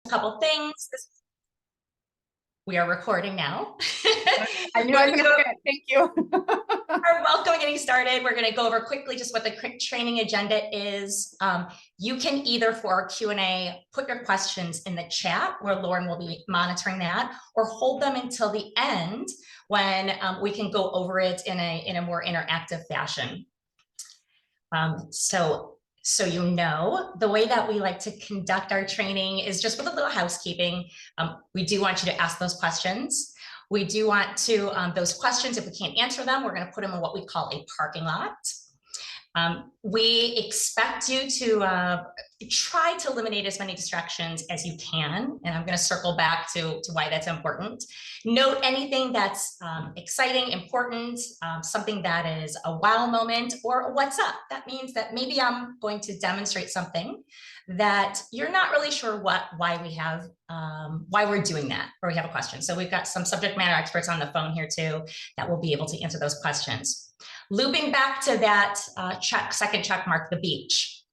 couple things. We are recording now. I knew I was going to forget. Thank you. Are welcome getting started. We're going to go over quickly just what the training agenda is. You can either for our Q&A put your questions in the chat where Lauren will be monitoring that, or hold them until the end when we can go over it in a more interactive fashion. So you know, the way that we like to conduct our training is just with a little housekeeping. We do want you to ask those questions. We do want to, those questions, if we can't answer them, we're going to put them in what we call a parking lot. We expect you to try to eliminate as many distractions as you can. And I'm going to circle back to why that's important. Note anything that's exciting, important, something that is a wow moment or a what's up. That means that maybe I'm going to demonstrate something that you're not really sure why we're doing that, or we have a question. So we've got some subject matter experts on the phone here too that will be able to answer those questions. Looping back to that second check mark, the beach.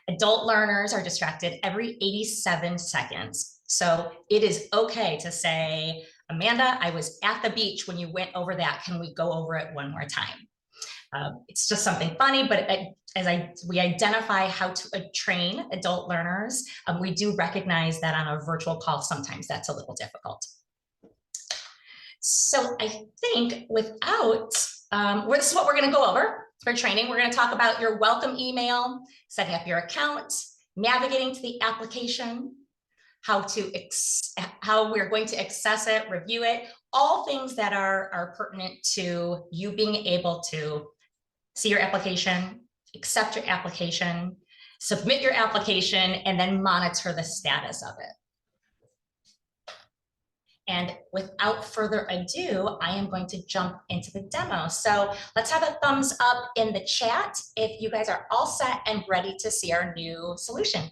Adult learners are distracted every 87 seconds. So it is okay to say, Amanda, I was at the beach when you went over that. Can we go over it one more time? It's just something funny, but we identify how to train adult learners, we do recognize that on a virtual call, sometimes that's a little difficult. So I think without, this is what we're going to go over for training. We're going to talk about your welcome email, setting up your account, navigating to the application, how we're going to access it, review it, all things that are pertinent to you being able to see your application, accept your application, submit your application, and then monitor the status of it. And without further ado, I am going to jump into the demo. So let's have a thumbs up in the chat if you guys are all set and ready to see our new solution.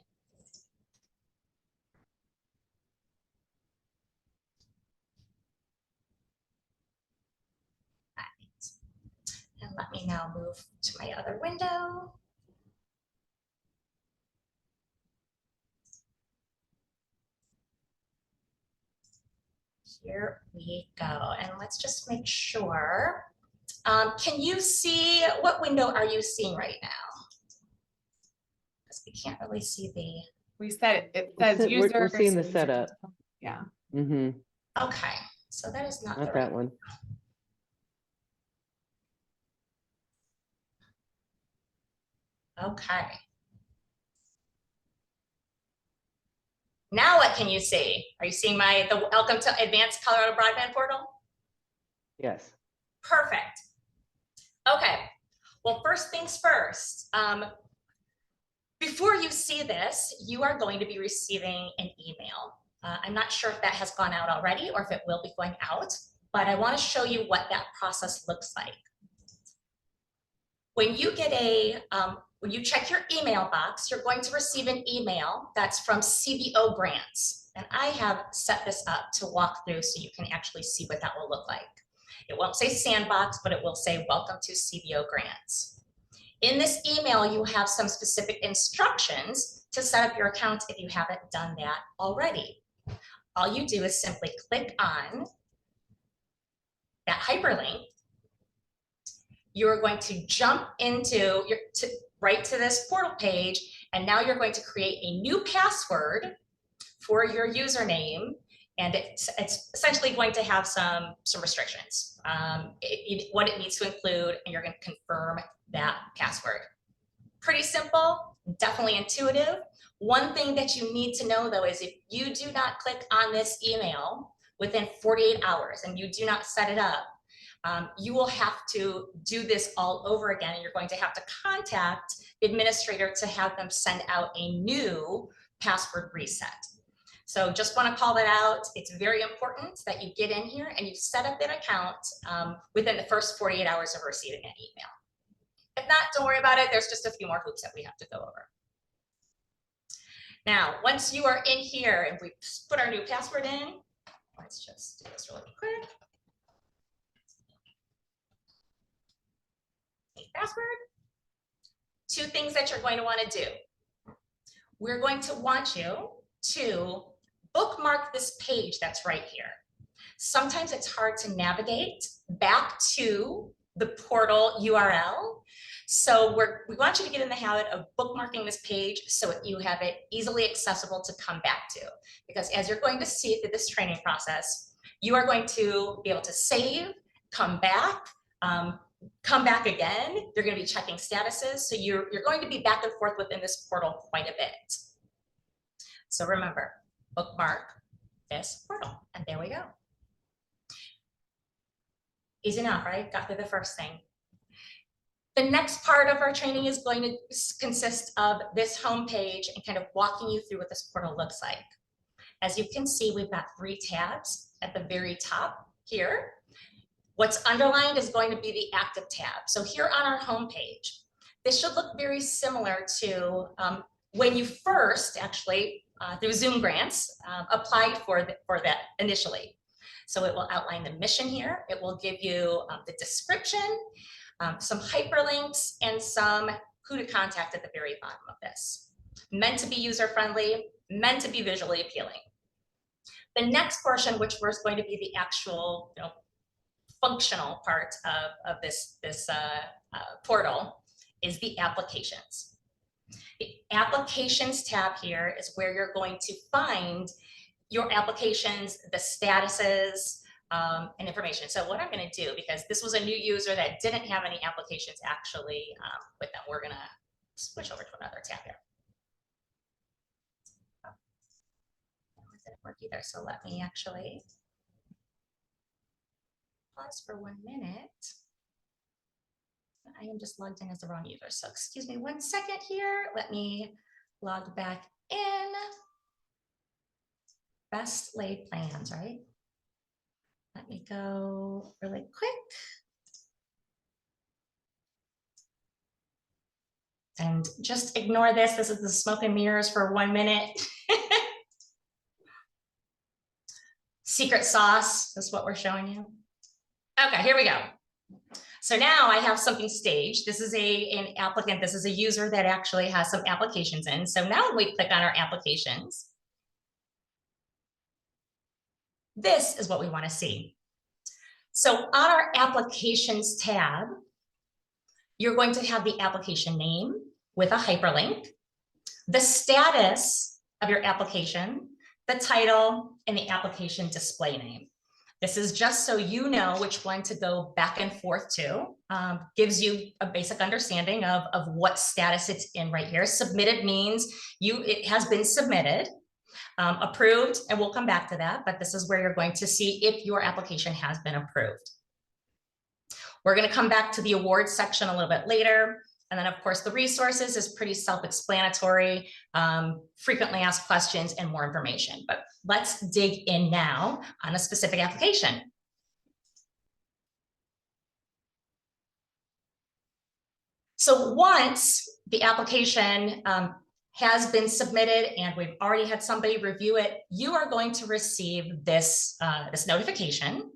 And let me now move to my other window. Here we go. And let's just make sure. Can you see, what window are you seeing right now? Because we can't really see the. We said it says user. We're seeing the setup. Yeah. Mm-hmm. Okay. So that is not that one. Okay. Now what can you see? Are you seeing the welcome to Advance Colorado Broadband Portal? Yes. Perfect. Okay. Well, first things first. Before you see this, you are going to be receiving an email. I'm not sure if that has gone out already or if it will be going out, but I want to show you what that process looks like. When you get when you check your email box, you're going to receive an email that's from CBO Grants. And I have set this up to walk through so you can actually see what that will look like. It won't say sandbox, but it will say welcome to CBO Grants. In this email, you have some specific instructions to set up your account if you haven't done that already. All you do is simply click on that hyperlink. You're going to jump into right to this portal page, and now you're going to create a new password for your username, and it's essentially going to have some restrictions, what it needs to include, and you're going to confirm that password. Pretty simple, definitely intuitive. One thing that you need to know though is if you do not click on this email within 48 hours and you do not set it up, you will have to do this all over again, and you're going to have to contact the administrator to have them send out a new password reset. So just want to call that out. It's very important that you get in here and you set up an account within the first 48 hours of receiving an email. If not, don't worry about it. There's just a few more hoops that we have to go over. Now, once you are in here and we put our new password in, let's just do this really quick. Password. Two things that you're going to want to do. We're going to want you to bookmark this page that's right here. Sometimes it's hard to navigate back to the portal URL. So we want you to get in the habit of bookmarking this page so you have it easily accessible to come back to. Because as you're going to see through this training process, you are going to be able to save, come back again. You're going to be checking statuses. So you're going to be back and forth within this portal quite a bit. So remember, bookmark this portal, and there we go. Easy enough, right? Got through the first thing. The next part of our training is going to consist of this home page and kind of walking you through what this portal looks like. As you can see, we've got 3 tabs at the very top here. What's underlined is going to be the active tab. So here on our home page, this should look very similar to when you first actually, through Zoom grants, applied for that initially. So it will outline the mission here. It will give you the description, some hyperlinks, and some who to contact at the very bottom of this. Meant to be user-friendly, meant to be visually appealing. The next portion, which was going to be the actual functional part of this portal, is the applications. The applications tab here is where you're going to find your applications, the statuses, and information. So what I'm going to do, because this was a new user that didn't have any applications actually with them, we're going to switch over to another tab here. Oh, that didn't work either. So let me actually pause for 1 minute. I am just logged in as the wrong user. So excuse me 1 second here. Let me log back in. Best laid plans, right? Let me go really quick. And just ignore this. This is the smoke and mirrors for 1 minute. Secret sauce is what we're showing you. Okay, here we go. So now I have something staged. This is an applicant. This is a user that actually has some applications in. So now when we click on our applications, this is what we want to see. So on our applications tab, you're going to have the application name with a hyperlink, the status of your application, the title, and the application display name. This is just so you know which one to go back and forth to. Gives you a basic understanding of what status it's in right here. Submitted means it has been submitted. Approved, and we'll come back to that, but this is where you're going to see if your application has been approved. We're going to come back to the awards section a little bit later. And then of course the resources is pretty self-explanatory, frequently asked questions and more information, but let's dig in now on a specific application. So once the application has been submitted and we've already had somebody review it, you are going to receive this, this notification.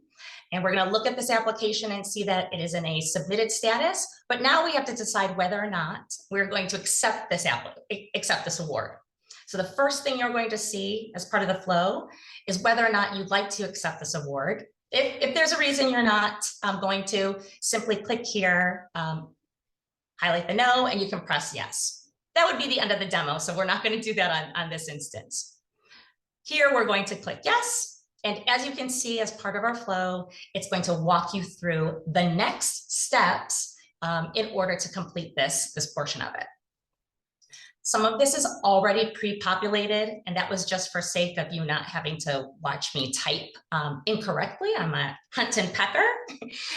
And we're going to look at this application and see that it is in a submitted status. But now we have to decide whether or not we're going to accept this award. So the first thing you're going to see as part of the flow is whether or not you'd like to accept this award. If there's a reason you're not going to, simply click here, highlight the no, and you can press yes. That would be the end of the demo. So we're not going to do that on this instance. Here, we're going to click yes. And as you can see, as part of our flow, it's going to walk you through the next steps in order to complete this portion of it. Some of this is already pre-populated, and that was just for sake of you not having to watch me type incorrectly. I'm a hunt and pecker.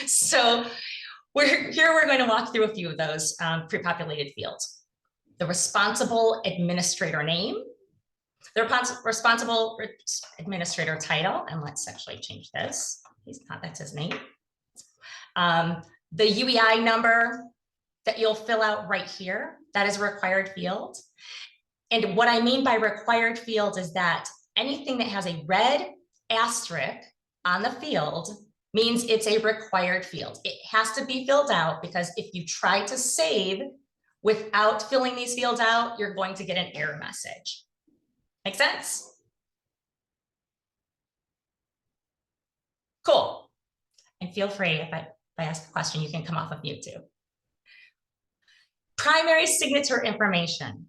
So we're going to walk through a few of those pre-populated fields. The responsible administrator name, the responsible administrator title, and let's actually change this. That's his name. The UEI number that you'll fill out right here, that is a required field. And what I mean by required field is that anything that has a red asterisk on the field means it's a required field. It has to be filled out because if you try to save without filling these fields out, you're going to get an error message. Make sense? And feel free, if I ask a question, you can come off of mute too. Primary signature information.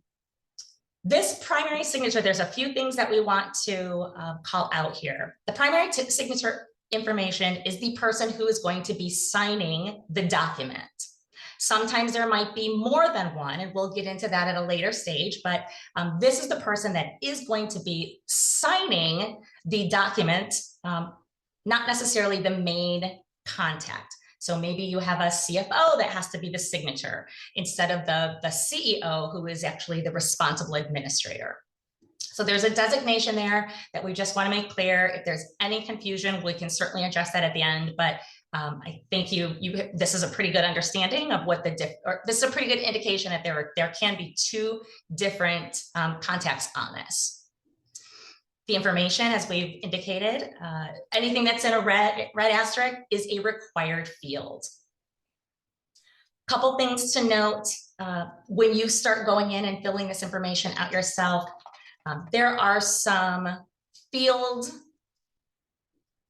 This primary signature, there's a few things that we want to call out here. The primary signature information is the person who is going to be signing the document. Sometimes there might be more than one, and we'll get into that at a later stage, but this is the person that is going to be signing the document, not necessarily the main contact. So maybe you have a CFO that has to be the signature instead of the CEO, who is actually the responsible administrator. So there's a designation there that we just want to make clear. If there's any confusion, we can certainly address that at the end. But I think this is a pretty good understanding of what this is a pretty good indication that there can be two different contacts on this. The information, as we've indicated, anything that's in a red asterisk is a required field. Couple things to note, when you start going in and filling this information out yourself, there are some field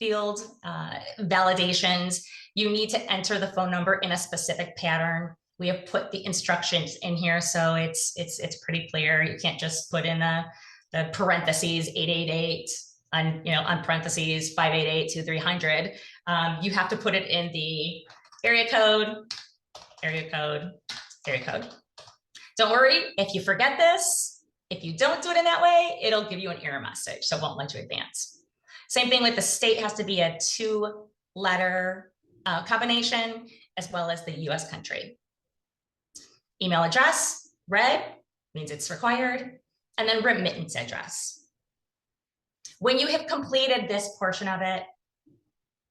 validations. You need to enter the phone number in a specific pattern. We have put the instructions in here, so it's pretty clear. You can't just put in the parentheses 888 on parentheses 588-2300. You have to put it in the area code. Don't worry if you forget this. If you don't do it in that way, it'll give you an error message, so it won't let you advance. Same thing with the state, has to be a 2-letter combination, as well as the US country. Email address, red, means it's required. And then remittance address. When you have completed this portion of it,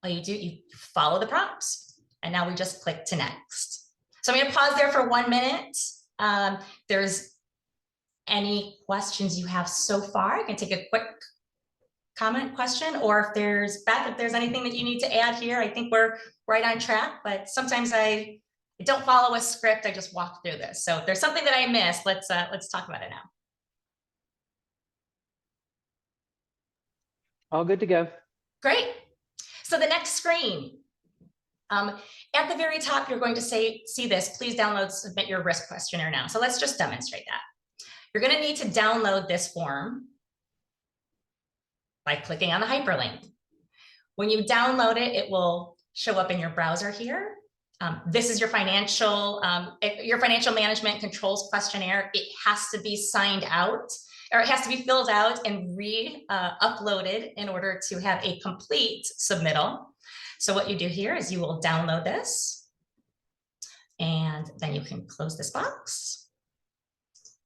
all you do, you follow the prompts. And now we just click to next. So I'm going to pause there for 1 minute. There's any questions you have so far, I can take a quick comment, question, or if there's anything that you need to add here. I think we're right on track, but sometimes I don't follow a script. I just walk through this. So if there's something that I missed, let's talk about it now. All good to go. Great. So the next screen, at the very top, you're going to see this. Please download, submit your risk questionnaire now. So let's just demonstrate that. You're going to need to download this form by clicking on the hyperlink. When you download it, it will show up in your browser here. This is your financial management controls questionnaire. It has to be signed out, or it has to be filled out and uploaded in order to have a complete submittal. So what you do here is you will download this, and then you can close this box.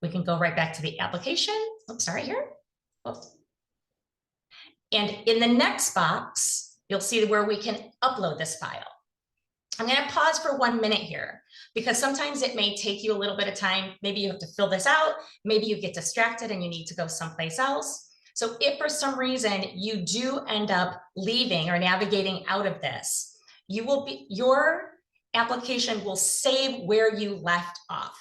We can go right back to the application. Oops, sorry, here. Oops. And in the next box, you'll see where we can upload this file. I'm going to pause for 1 minute here, because sometimes it may take you a little bit of time. Maybe you have to fill this out. Maybe you get distracted and you need to go someplace else. So if for some reason you do end up leaving or navigating out of this, your application will save where you left off.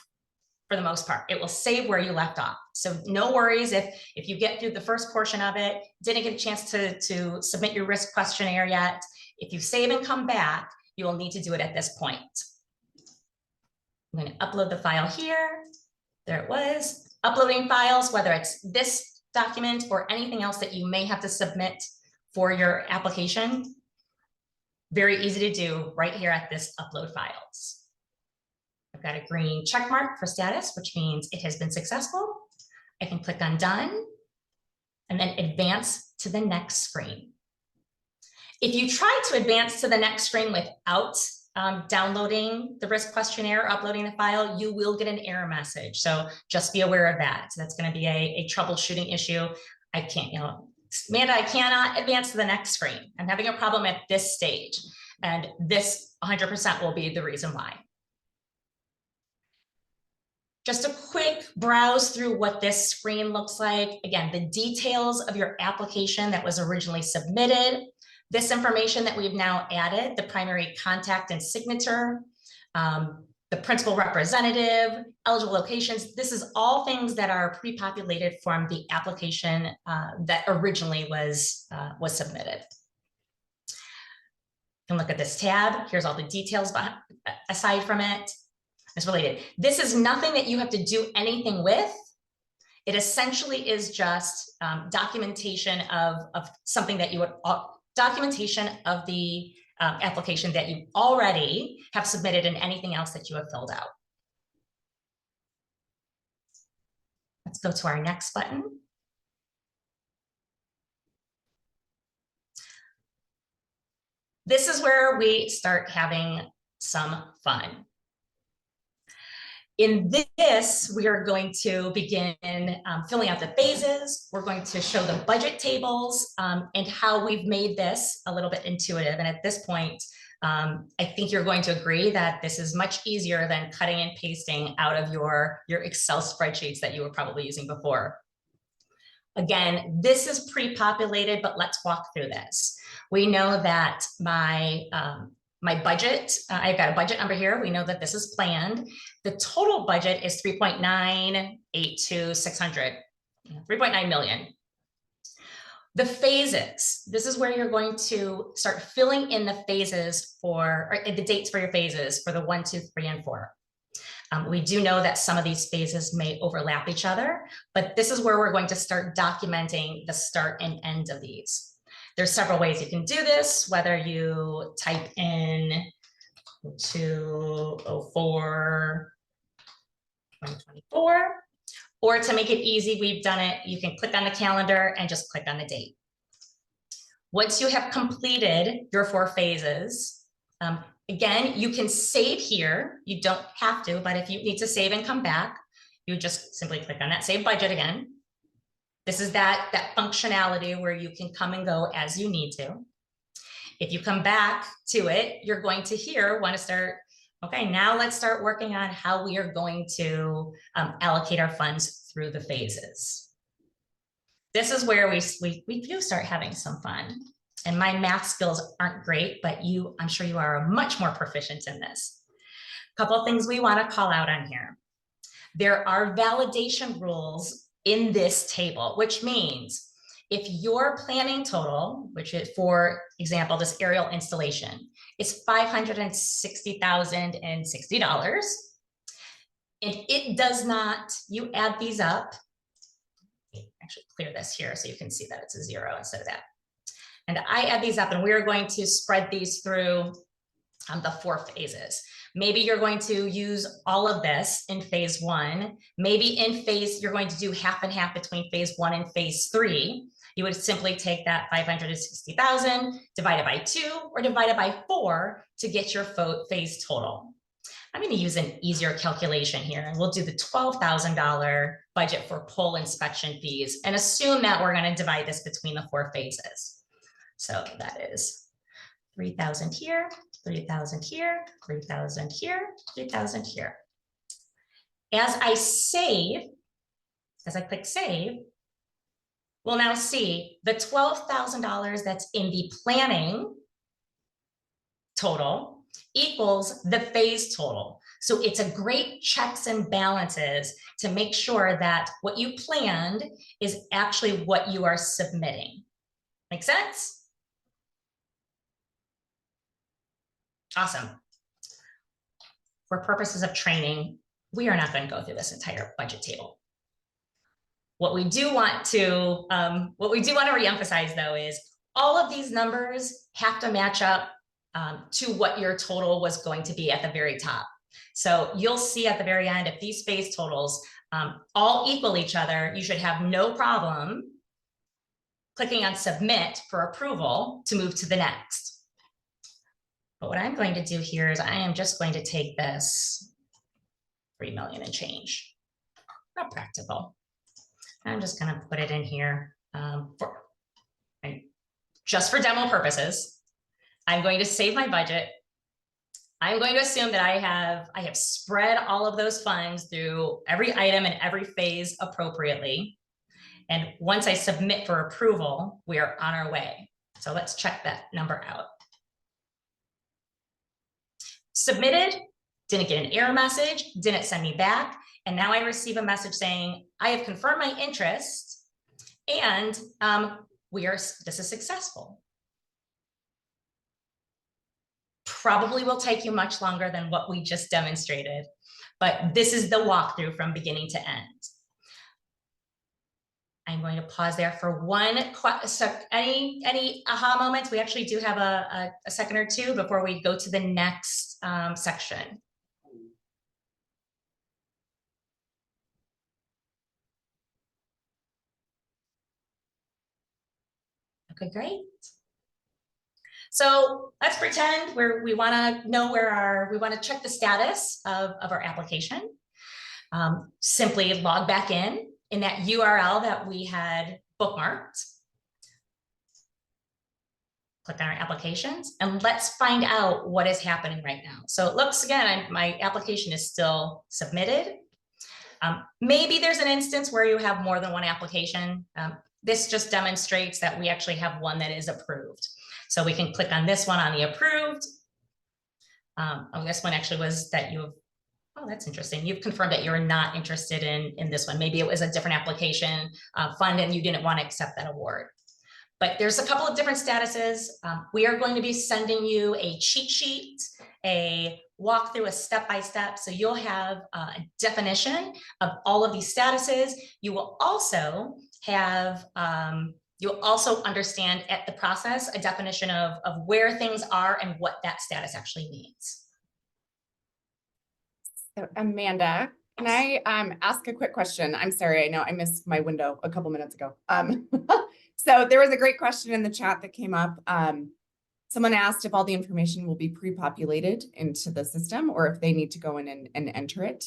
For the most part, it will save where you left off. So no worries if you get through the first portion of it, didn't get a chance to submit your risk questionnaire yet. If you save and come back, you will need to do it at this point. I'm going to upload the file here. There it was. Uploading files, whether it's this document or anything else that you may have to submit for your application. Very easy to do right here at this upload files. I've got a green check mark for status, which means it has been successful. I can click on done and then advance to the next screen. If you try to advance to the next screen without downloading the risk questionnaire, uploading the file, you will get an error message. So just be aware of that. So that's going to be a troubleshooting issue. I can't, Amanda, I cannot advance to the next screen. I'm having a problem at this stage, and this 100% will be the reason why. Just a quick browse through what this screen looks like. Again, the details of your application that was originally submitted, this information that we've now added, the primary contact and signature, the principal representative, eligible locations. This is all things that are pre-populated from the application that originally was submitted. can look at this tab. Here's all the details aside from it. It's related. This is nothing that you have to do anything with. It essentially is just documentation of something that you would, documentation of the application that you already have submitted and anything else that you have filled out. Let's go to our next button. This is where we start having some fun. In this, we are going to begin filling out the phases. We're going to show the budget tables and how we've made this a little bit intuitive. And at this point, I think you're going to agree that this is much easier than cutting and pasting out of your Excel spreadsheets that you were probably using before. Again, this is pre-populated, but let's walk through this. We know that my budget, I've got a budget number here. We know that this is planned. The total budget is 3.982,600, 3.9 million. The phases, this is where you're going to start filling in the phases for, or the dates for your phases for the 1, 2, 3, and 4. We do know that some of these phases may overlap each other, but this is where we're going to start documenting the start and end of these. There's several ways you can do this, whether you type in 2/04/2024, or to make it easy, we've done it, you can click on the calendar and just click on the date. Once you have completed your 4 phases, again, you can save here. You don't have to, but if you need to save and come back, you just simply click on that save budget again. This is that functionality where you can come and go as you need to. If you come back to it, you're going to want to start, okay, now let's start working on how we are going to allocate our funds through the phases. This is where we do start having some fun. And my math skills aren't great, but I'm sure you are much more proficient in this. A couple of things we want to call out on here. There are validation rules in this table, which means if your planning total, which is, for example, this aerial installation, is $560,060, and it does not, you add these up, actually clear this here so you can see that it's a 0 instead of that. And I add these up, and we're going to spread these through the 4 phases. Maybe you're going to use all of this in phase 1. Maybe in phase, you're going to do half and half between phase 1 and phase 3. You would simply take that 560,000, divide it by 2, or divide it by 4 to get your phase total. I'm going to use an easier calculation here, and we'll do the $12,000 budget for pole inspection fees and assume that we're going to divide this between the 4 phases. So that is 3,000 here, 3,000 here, 3,000 here, 3,000 here. As I click save, we'll now see the $12,000 that's in the planning total equals the phase total. So it's a great checks and balances to make sure that what you planned is actually what you are submitting. Make sense? Awesome. For purposes of training, we are not going to go through this entire budget table. What we do want to reemphasize though is all of these numbers have to match up to what your total was going to be at the very top. So you'll see at the very end, if these phase totals all equal each other, you should have no problem clicking on submit for approval to move to the next. But what I'm going to do here is I am just going to take this 3 million and change. Not practical. I'm just going to put it in here just for demo purposes. I'm going to save my budget. I'm going to assume that I have spread all of those funds through every item and every phase appropriately. And once I submit for approval, we are on our way. So let's check that number out. Submitted, didn't get an error message, didn't send me back. And now I receive a message saying, I have confirmed my interest and this is successful. probably will take you much longer than what we just demonstrated, but this is the walkthrough from beginning to end. I'm going to pause there for any aha moments. We actually do have a second or two before we go to the next section. Okay, great. So let's pretend we want to know we want to check the status of our application. Simply log back in that URL that we had bookmarked. Click on our applications and let's find out what is happening right now. So it looks, again, my application is still submitted. Maybe there's an instance where you have more than one application. This just demonstrates that we actually have one that is approved. So we can click on this one on the approved. This one actually was that oh, that's interesting. You've confirmed that you're not interested in this one. Maybe it was a different application fund and you didn't want to accept that award. But there's a couple of different statuses. We are going to be sending you a cheat sheet, a walkthrough, a step-by-step. So you'll have a definition of all of these statuses. You will also have, you'll also understand at the process a definition of where things are and what that status actually means. So Amanda, can I ask a quick question? I'm sorry, I know I missed my window a couple minutes ago. So there was a great question in the chat that came up. Someone asked if all the information will be pre-populated into the system or if they need to go in and enter it.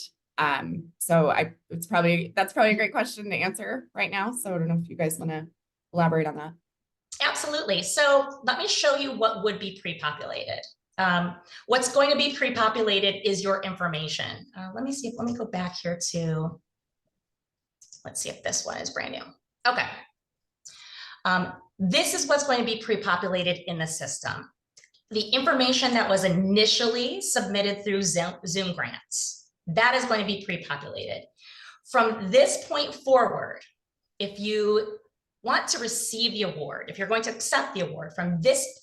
So that's probably a great question to answer right now. So I don't know if you guys want to elaborate on that. Absolutely. So let me show you what would be pre-populated. What's going to be pre-populated is your information. Let me go back here to, let's see if this one is brand new. Okay. This is what's going to be pre-populated in the system. The information that was initially submitted through Zoom grants, that is going to be pre-populated. From this point forward, if you want to receive the award, if you're going to accept the award from this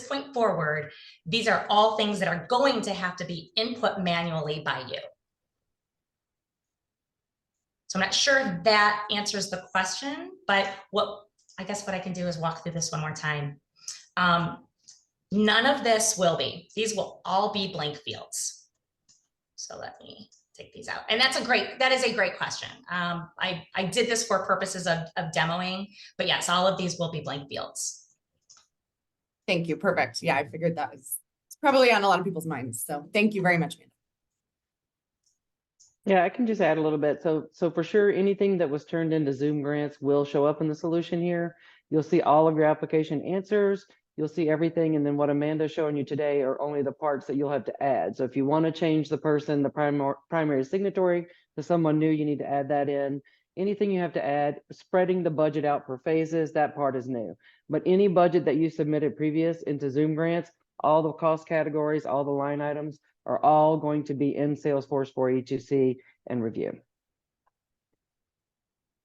point forward, these are all things that are going to have to be input manually by you. So I'm not sure if that answers the question, but I guess what I can do is walk through this one more time. None of this will be. These will all be blank fields. So let me take these out. And that is a great question. I did this for purposes of demoing, but yes, all of these will be blank fields. Thank you. Perfect. Yeah, I figured that was probably on a lot of people's minds. So thank you very much, Amanda. Yeah, I can just add a little bit. So for sure, anything that was turned into Zoom grants will show up in the solution here. You'll see all of your application answers. You'll see everything. And then what Amanda's showing you today are only the parts that you'll have to add. So if you want to change the person, the primary signatory to someone new, you need to add that in. Anything you have to add, spreading the budget out per phases, that part is new. But any budget that you submitted previous into Zoom grants, all the cost categories, all the line items are all going to be in Salesforce for you to see and review.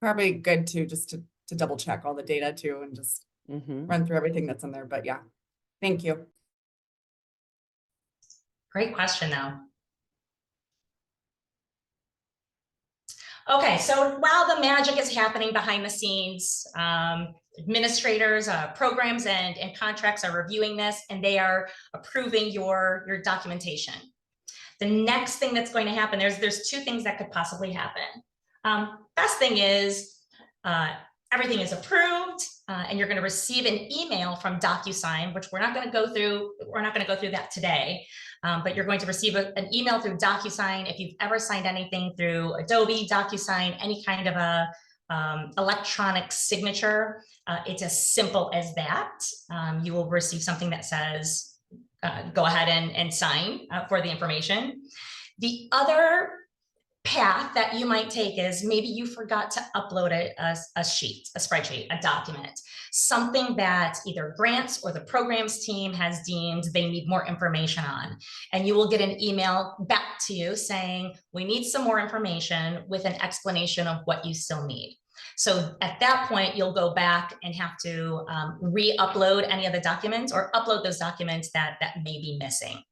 Probably good too, just to double check all the data too and just run through everything that's in there. But yeah, thank you. Great question though. Okay, so while the magic is happening behind the scenes, administrators, programs, and contracts are reviewing this, and they are approving your documentation. The next thing that's going to happen, there's two things that could possibly happen. Best thing is everything is approved, and you're going to receive an email from DocuSign, which we're not going to go through. We're not going to go through that today. But you're going to receive an email through DocuSign. If you've ever signed anything through Adobe, DocuSign, any kind of a electronic signature, it's as simple as that. You will receive something that says, go ahead and sign for the information. The other path that you might take is maybe you forgot to upload a sheet, a spreadsheet, a document, something that either grants or the programs team has deemed they need more information on. And you will get an email back to you saying, we need some more information with an explanation of what you still need. So at that point, you'll go back and have to re-upload any of the documents or upload those documents that may be missing.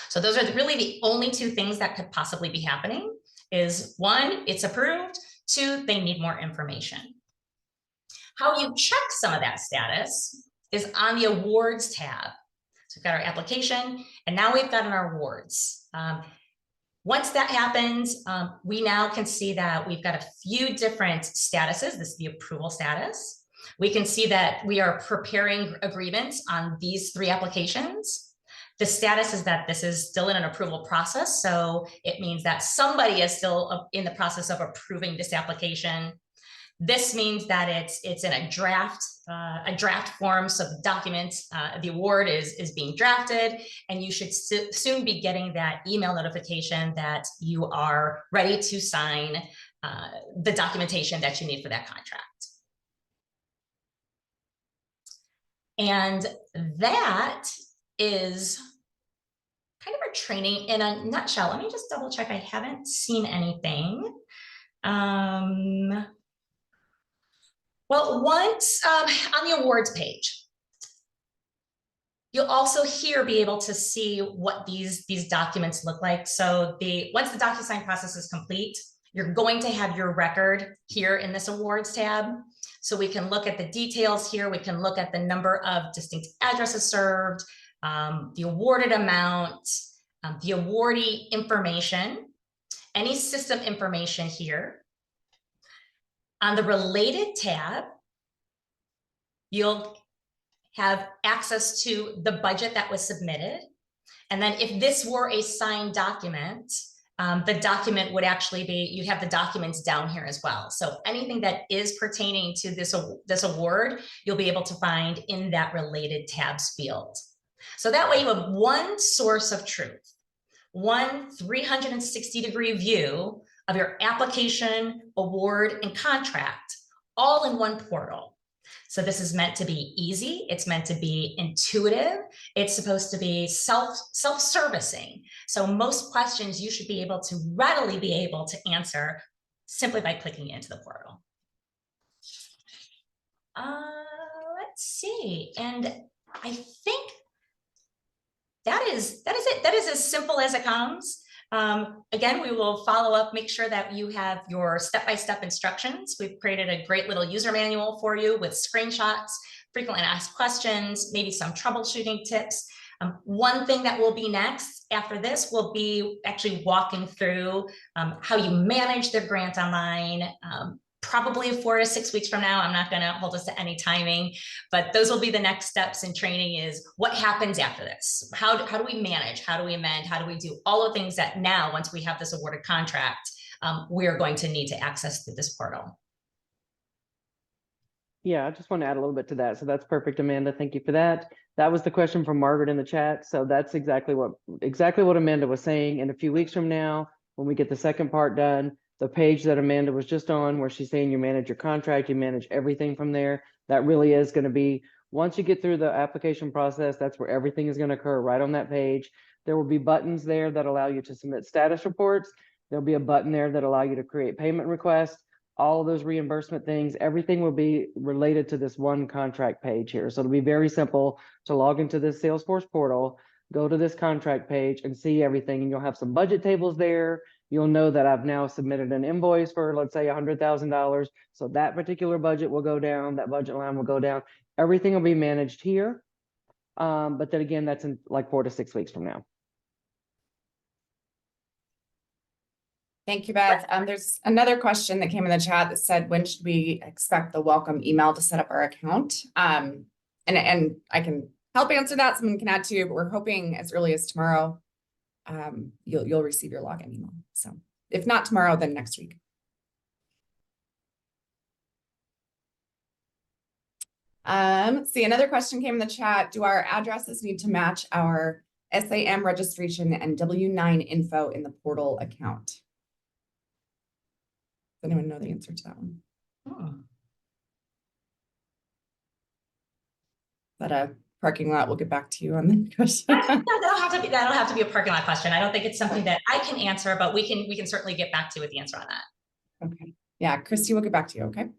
So those are really the only two things that could possibly be happening is one, it's approved, two, they need more information. How you check some of that status is on the awards tab. So we've got our application and now we've got our awards. Once that happens, we now can see that we've got a few different statuses. This is the approval status. We can see that we are preparing agreements on these 3 applications. The status is that this is still in an approval process. So it means that somebody is still in the process of approving this application. This means that it's in a draft form. So the documents, the award is being drafted, and you should soon be getting that email notification that you are ready to sign the documentation that you need for that contract. And that is kind of our training in a nutshell. Let me just double check. I haven't seen anything. Well, once on the awards page, you'll also here be able to see what these documents look like. So once the DocuSign process is complete, you're going to have your record here in this awards tab. So we can look at the details here. We can look at the number of distinct addresses served, the awarded amount, the awardee information, any system information here. On the related tab, you'll have access to the budget that was submitted. And then if this were a signed document, the document would actually be, you'd have the documents down here as well. So anything that is pertaining to this award, you'll be able to find in that related tabs field. So that way you have one source of truth, one 360-degree view of your application, award, and contract, all in one portal. So this is meant to be easy. It's meant to be intuitive. It's supposed to be self-servicing. So most questions you should be able to readily be able to answer simply by clicking into the portal. Let's see. And I think that is it. That is as simple as it comes. Again, we will follow up, make sure that you have your step-by-step instructions. We've created a great little user manual for you with screenshots, frequently asked questions, maybe some troubleshooting tips. One thing that will be next after this will be actually walking through how you manage their grant online, probably 4 to 6 weeks from now. I'm not going to hold us to any timing, but those will be the next steps in training is what happens after this? How do we manage? How do we amend? How do we do all the things that now, once we have this awarded contract, we're going to need to access through this portal? Yeah, I just want to add a little bit to that. So that's perfect, Amanda. Thank you for that. That was the question from Margaret in the chat. So that's exactly what Amanda was saying. In a few weeks from now, when we get the second part done, the page that Amanda was just on, where she's saying you manage your contract, you manage everything from there. That really is going to be, once you get through the application process, that's where everything is going to occur, right on that page. There will be buttons there that allow you to submit status reports. There'll be a button there that allow you to create payment requests. All of those reimbursement things, everything will be related to this one contract page here. So it'll be very simple to log into this Salesforce portal, go to this contract page and see everything. And you'll have some budget tables there. You'll know that I've now submitted an invoice for, let's say, $100,000. So that particular budget will go down, that budget line will go down. Everything will be managed here. But then again, that's in like 4 to 6 weeks from now. Thank you, Beth. There's another question that came in the chat that said, when should we expect the welcome email to set up our account? And I can help answer that. Someone can add to, but we're hoping as early as tomorrow, you'll receive your login email. So if not tomorrow, then next week. Let's see, another question came in the chat. Do our addresses need to match our SAM registration and W-9 info in the portal account? Does anyone know the answer to that one? Oh. But a parking lot, we'll get back to you on the question. That'll have to be a parking lot question. I don't think it's something that I can answer, but we can certainly get back to you with the answer on that. Okay. Yeah, Christy, we'll get back to you, okay?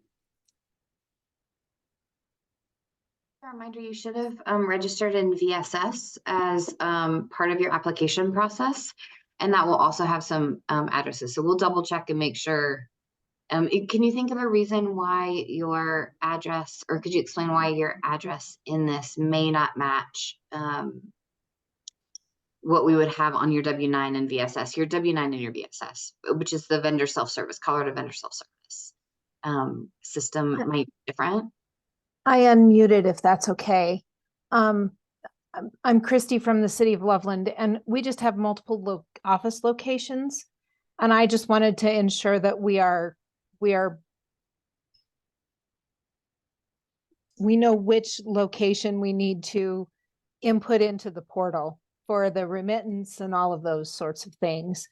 A reminder, you should have registered in VSS as part of your application process, and that will also have some addresses. So we'll double check and make sure. Can you think of a reason why your address, or could you explain why your address in this may not match what we would have on your W-9 and VSS? Your W-9 and your VSS, which is the vendor self-service, Colorado vendor self-service system, might be different. I unmuted if that's okay. I'm Christy from the city of Loveland, and we just have multiple office locations. And I just wanted to ensure that we know which location we need to input into the portal for the remittance and all of those sorts of things.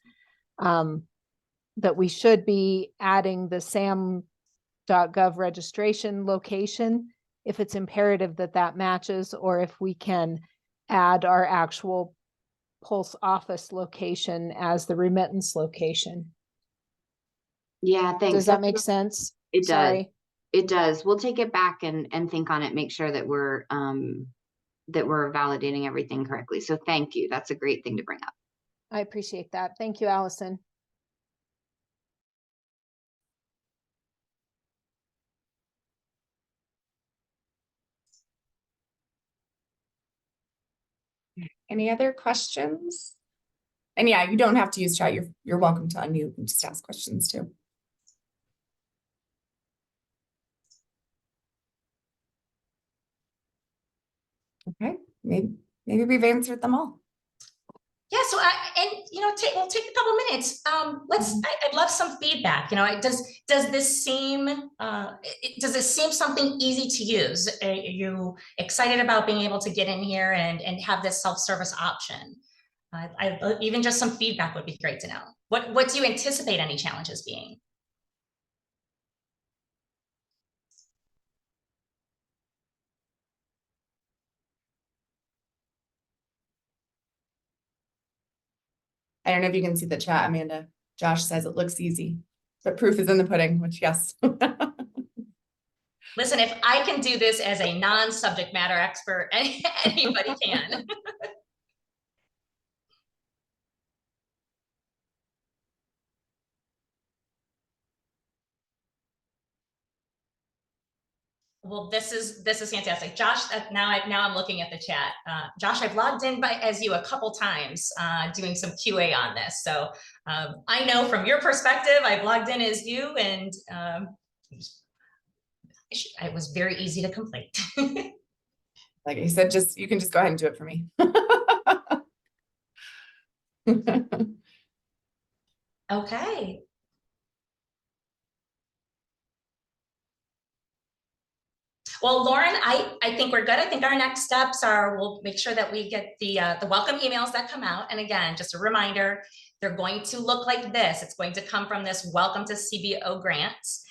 That we should be adding the SAM.gov registration location if it's imperative that that matches, or if we can add our actual Pulse office location as the remittance location. Yeah, thanks. Does that make sense? It does. Sorry. It does. We'll take it back and think on it, make sure that we're validating everything correctly. So thank you. That's a great thing to bring up. I appreciate that. Thank you, Allison. Any other questions? And yeah, you don't have to use chat. You're welcome to unmute and just ask questions too. Okay, maybe we've answered them all. Yeah, so we'll take a couple minutes. I'd love some feedback. Does this seem something easy to use? Are you excited about being able to get in here and have this self-service option? Even just some feedback would be great to know. What do you anticipate any challenges being? I don't know if you can see the chat, Amanda. Josh says it looks easy, but proof is in the pudding, which yes. Listen, if I can do this as a non-subject matter expert, anybody can. Well, this is fantastic, Josh. Now I'm looking at the chat. Josh, I've logged in as you a couple times, doing some QA on this. So I know from your perspective, I've logged in as you, and it was very easy to complete. Like I said, you can just go ahead and do it for me. Okay. Well, Lauren, I think we're good. I think our next steps are, we'll make sure that we get the welcome emails that come out. And again, just a reminder, they're going to look like this. It's going to come from this welcome to CBO grants.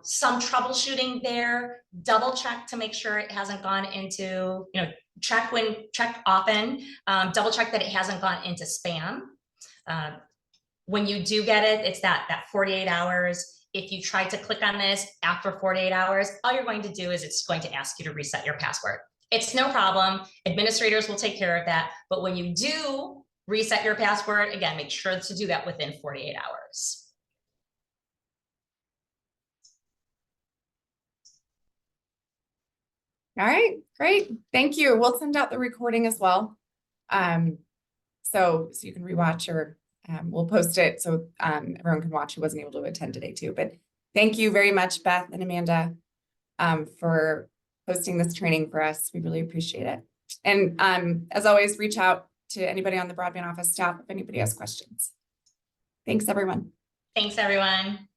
Some troubleshooting there, double check to make sure it hasn't gone into, check often, double check that it hasn't gone into spam. When you do get it, it's that 48 hours. If you try to click on this after 48 hours, all you're going to do is it's going to ask you to reset your password. It's no problem. Administrators will take care of that. But when you do reset your password, again, make sure to do that within 48 hours. All right, great. Thank you. We'll send out the recording as well. So you can rewatch, or we'll post it so everyone can watch who wasn't able to attend today too. But thank you very much, Beth and Amanda, for hosting this training for us. We really appreciate it. And as always, reach out to anybody on the broadband office staff if anybody has questions. Thanks, everyone. Thanks, everyone.